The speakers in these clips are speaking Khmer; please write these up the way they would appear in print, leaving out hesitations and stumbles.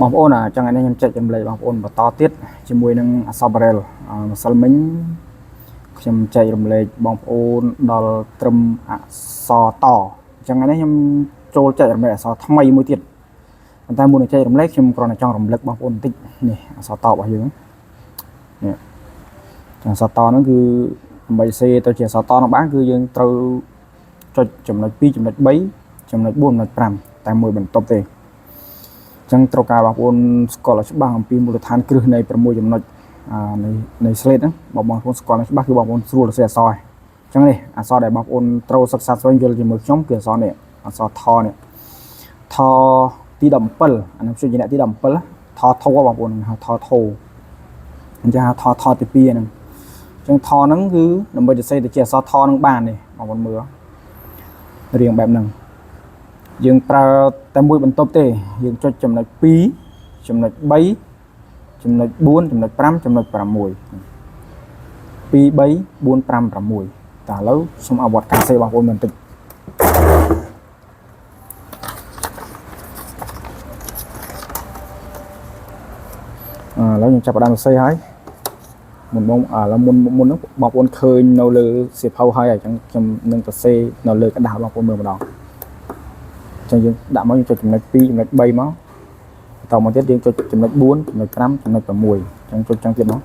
បងប្អូនចឹងថ្ងៃនេះខ្ញុំចែករំលែកបងប្អូនបន្តទៀតជាមួយនឹងអក្សរបារ៉ែលម្សិលមិញខ្ញុំចែករំលែកបងប្អូនដល់ត្រឹមអក្សរតអញ្ចឹងថ្ងៃនេះខ្ញុំចូលចែករំលែកអក្សរថ្មីមួយទៀតប៉ុន្តែមុននឹងចែករំលែកខ្ញុំគ្រាន់តែចង់រំលឹកបងប្អូនបន្តិចនេះអក្សរតរបស់យើងនេះអក្សរតហ្នឹងគឺដើម្បីសេទៅជាអក្សរតនោះបានគឺយើងត្រូវចុចចំណុច2ចំណុច3ចំណុច4ចំណុច5តែមួយបន្ទប់ទេចឹងត្រូវការបងប្អូនស្គាល់ឲ្យច្បាស់អំពីមូលដ្ឋានគ្រឹះនៃ6ចំណុចនៃ slate ហ្នឹងបងប្អូនស្គាល់ឲ្យច្បាស់គឺបងប្អូនស្រួលសរសេរអក្សរហើយចឹងនេះអក្សរដែលបងប្អូនត្រូវសិក្សាស្វែងយល់ជាមួយខ្ញុំគឺអក្សរនេះអក្សរថនេះថទី17អានេះជួយជាអ្នកទី17ថធោបងប្អូនហៅថធោអញ្ចឹងហៅថទី2ហ្នឹងចឹងថហ្នឹងគឺដើម្បីសរសេរទៅជាអក្សរថហ្នឹងបាននេះបងប្អូនមើលរៀងបែបហ្នឹងយើងប្រើតែមួយបន្ទប់ទេយើងចុចចំណុច2ចំណុច3ចំណុច4ចំណុច5ចំណុច6 2 3 4 5 6តើឥឡូវសូមអវត្តការសេបងប្អូនបន្តិចឥឡូវខ្ញុំចាប់ផ្ដើមសរសេរហើយមុនឥឡូវមុនហ្នឹងបងប្អូនឃើញនៅលើសៀវភៅហើយអញ្ចឹងខ្ញុំនឹងសរសេរនៅលើกระดาษបងប្អូនមើលម្ដងចឹងយើងដាក់មកយើងចុចចំណុច2ចំណុច3មកបន្តមកទៀតយើងចុចចំណុច4ចំណុច5ចំណុច6ចឹងចុចចឹងទៀតមក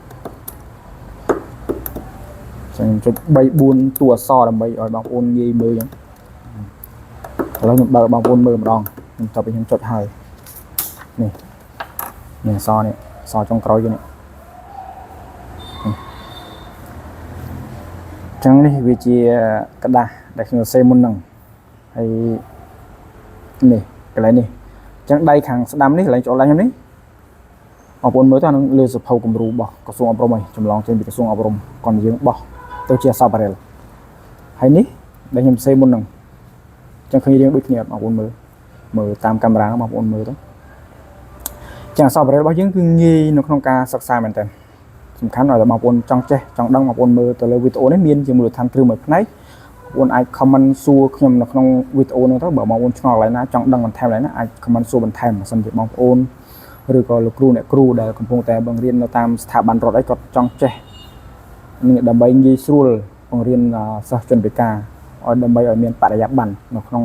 ចឹងចុច3 4តួអក្សរដើម្បីឲ្យបងប្អូនងាយមើលចឹងឥឡូវខ្ញុំបើកបងប្អូនមើលម្ដងខ្ញុំតបខ្ញុំចុចហើយនេះអក្សរនេះអក្សរចុងក្រោយនេះចឹងនេះវាជាกระดาษដែលខ្ញុំសរសេរមុនហ្នឹងហើយនេះកន្លែងនេះអញ្ចឹងដៃខាងស្ដាំនេះកន្លែងចូលឡើងខ្ញុំនេះបងប្អូនមើលទៅអានឹងលើសភៅគំរូរបស់ក្រសួងអប់រំហើយចម្លងចេញពីក្រសួងអប់រំគាត់យើងបោះទៅជាអក្សរបារ៉ែលហើយនេះដែលខ្ញុំសេមុនហ្នឹងអញ្ចឹងឃើញរៀងដូចគ្នាបងប្អូនមើលតាមកាមេរ៉ាបងប្អូនមើលទៅអញ្ចឹងអក្សរបារ៉ែលរបស់យើងគឺងាយនៅក្នុងការសិក្សាមែនតើសំខាន់ឲ្យតែបងប្អូនចង់ចេះចង់ដឹងបងប្អូនមើលទៅលើវីដេអូនេះមានជាមូលដ្ឋានគ្រឹះមួយផ្នែកបងអាច comment សួរខ្ញុំនៅក្នុងវីដេអូនេះទៅបើបងប្អូនឆ្ងល់កន្លែងណាចង់ដឹងបន្ថែមកន្លែងណាអាច comment សួរបន្ថែមបើសិនជាបងប្អូនឬក៏លោកគ្រូអ្នកគ្រូដែលកំពុងតែបង្រៀននៅតាមស្ថាប័នរដ្ឋអីគាត់ចង់ចេះនឹងដើម្បីងាយស្រួលបង្រៀនសិស្សជនពិការឲ្យដើម្បីឲ្យមានបរិយាបន្ននៅក្នុង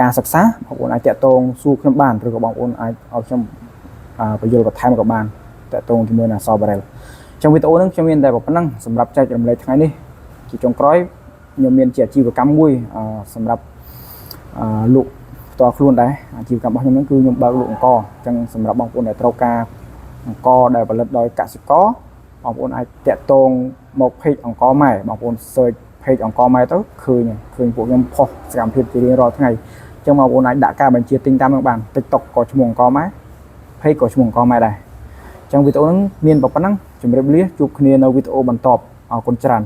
ការសិក្សាបងប្អូនអាចតាក់ទងសួរខ្ញុំបានឬក៏បងប្អូនអាចឲ្យខ្ញុំបញ្យល់បន្ថែមក៏បានតាក់ទងជាមួយនឹងអក្សរបារ៉ែលtrongវីដេអូហ្នឹងខ្ញុំមានតែប៉ុណ្្នឹងសម្រាប់ចែករំលែកថ្ងៃនេះជាចុងក្រោយខ្ញុំមានជាអាជីវកម្មមួយសម្រាប់លក់ផ្ទាល់ខ្លួនដែរអាជីវកម្មរបស់ខ្ញុំហ្នឹងគឺខ្ញុំបើកលក់អង្ករអញ្ចឹងសម្រាប់បងប្អូនដែលត្រូវការអង្ករដែលផលិតដោយកសិករបងប្អូនអាចតាក់ទងមកเพจអង្ករម៉ែបងប្អូន search เพจអង្ករម៉ែទៅឃើញពួកខ្ញុំផុសសកម្មភាពជារៀងរាល់ថ្ងៃអញ្ចឹងបងប្អូនអាចដាក់ការបញ្ជាទិញតាមនឹងបាន TikTok ក៏ឈ្មោះអង្ករម៉ែ page ក៏ឈ្មោះអង្ករម៉ែដែរអញ្ចឹងវីដេអូហ្នឹងមានប៉ុណ្ណឹងជម្រាបលាជួបគ្នានៅវីដេអូបន្ទាប់អរគុណច្រើន